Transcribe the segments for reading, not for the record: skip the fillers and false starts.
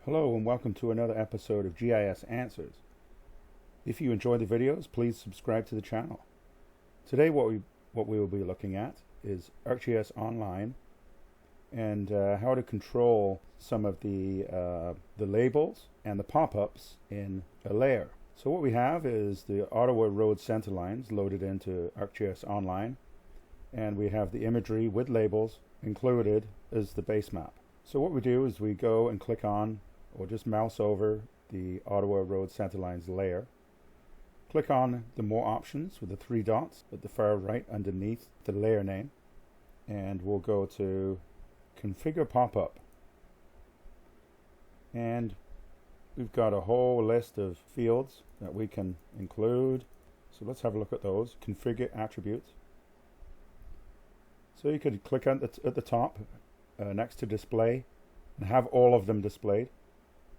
Hello and welcome to another episode of GIS Answers. If you enjoy the videos, please subscribe to the channel. Today what we will be looking at is ArcGIS Online and how to control some of the labels and the pop-ups in a layer. So what we have is the Ottawa Road centerlines loaded into ArcGIS Online, and we have the imagery with labels included as the base map. So what we do is we go and click on or just mouse over the Ottawa Road centerlines layer. Click on the more options with the three dots at the far right underneath the layer name, and we'll go to configure pop-up. And we've got a whole list of fields that we can include. So let's have a look at those. Configure attributes. So you could click on at the top next to display and have all of them displayed.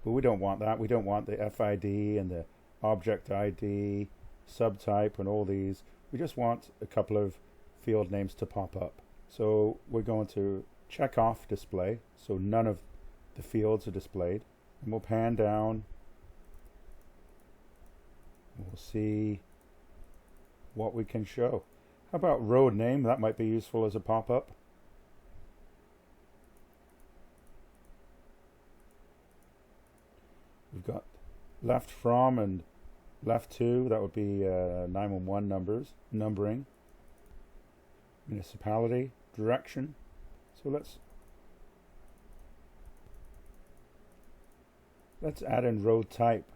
But we don't want that. We don't want the FID and the object ID, subtype, and all these. We just want a couple of field names to pop up. So we're going to check off display, so none of the fields are displayed. And we'll pan down. We'll see what we can show. How about road name? That might be useful as a pop-up. We've got left from and left to. That would be 911 numbering. Municipality, direction. So let's add in road type.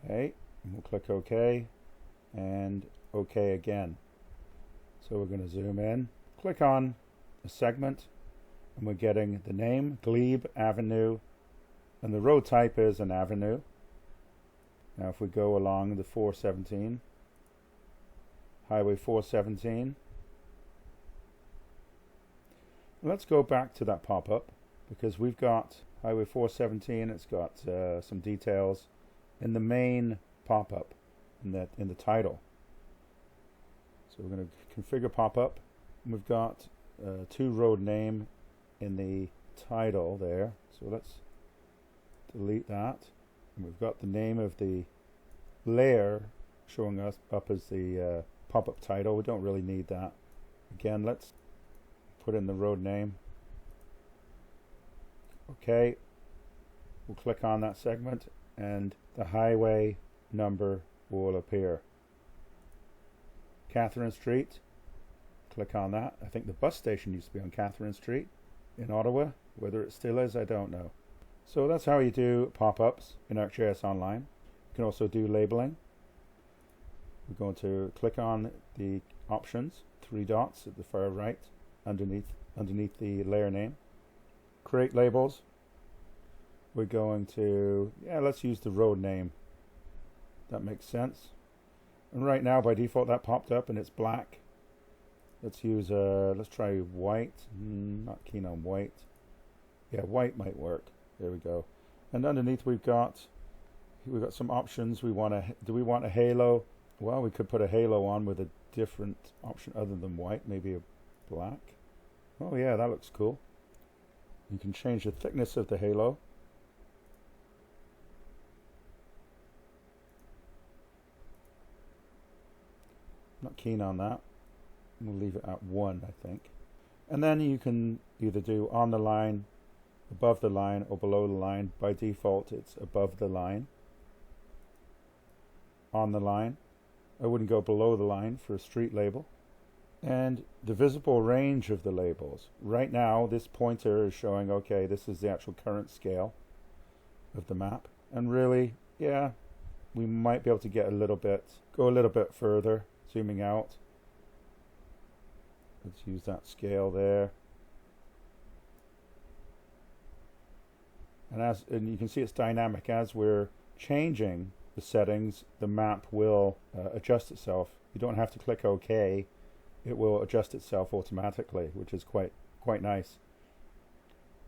Okay, and we'll click OK and OK again. So we're going to zoom in, click on a segment, and we're getting the name, Glebe Avenue, and the road type is an avenue. Now if we go along the 417, Highway 417, let's go back to that pop-up because we've got Highway 417. It's got some details in the main pop-up in the title. So we're going to configure pop-up. We've got to road name in the title there. So let's delete that. And we've got the name of the layer showing us up as the pop-up title. We don't really need that. Again, let's put in the road name. Okay, we'll click on that segment and the highway number will appear. Catherine Street, click on that. I think the bus station used to be on Catherine Street in Ottawa. Whether it still is, I don't know. So that's how you do pop-ups in ArcGIS Online. You can also do labeling. We're going to click on the options, three dots at the far right underneath the layer name. Create labels. We're going to, let's use the road name. That makes sense. And right now by default that popped up and it's black. Let's try white. Not keen on white. Yeah, white might work. There we go. And underneath we've got some options. Do we want a halo? Well, we could put a halo on with a different option other than white, maybe a black. Oh yeah, that looks cool. You can change the thickness of the halo. Not keen on that. We'll leave it at 1, I think. And then you can either do on the line, above the line, or below the line. By default it's above the line. On the line. I wouldn't go below the line for a street label. And the visible range of the labels. Right now this pointer is showing, okay, this is the actual current scale of the map. And really, yeah, we might be able to go a little bit further, zooming out. Let's use that scale there. And you can see it's dynamic. As we're changing the settings, the map will adjust itself. You don't have to click OK. It will adjust itself automatically, which is quite nice.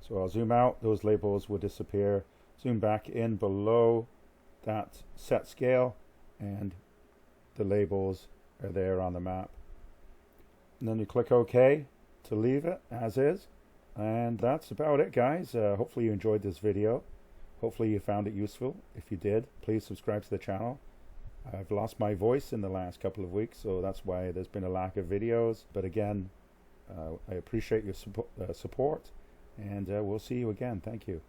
So I'll zoom out, those labels will disappear. Zoom back in below that set scale, and the labels are there on the map. And then you click OK to leave it as is. And that's about it, guys. Hopefully you enjoyed this video. Hopefully you found it useful. If you did, please subscribe to the channel. I've lost my voice in the last couple of weeks, so that's why there's been a lack of videos. But again, I appreciate your support, and we'll see you again. Thank you.